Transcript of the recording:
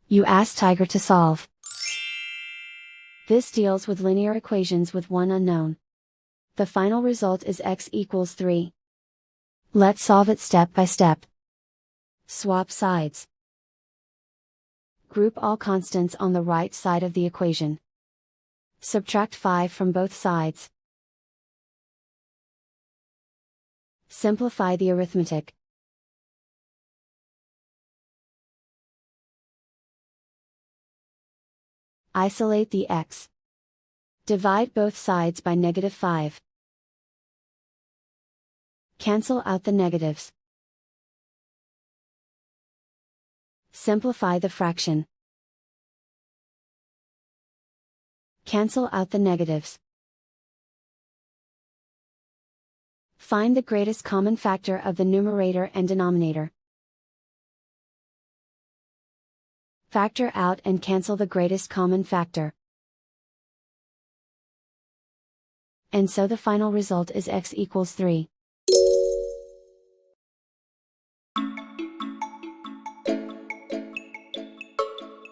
You ask Tiger to solve. This deals with linear equations with one unknown. The final result is x equals 3. Let's solve it step by step. Swap sides. Group all constants on the right side of the equation. Subtract 5 from both sides. Simplify the arithmetic. Isolate the x. Divide both sides by -5. Cancel out the negatives. Simplify the fraction. Cancel out the negatives. Find the greatest common factor of the numerator and denominator. Factor out and cancel the greatest common factor. And so the final result is x equals 3.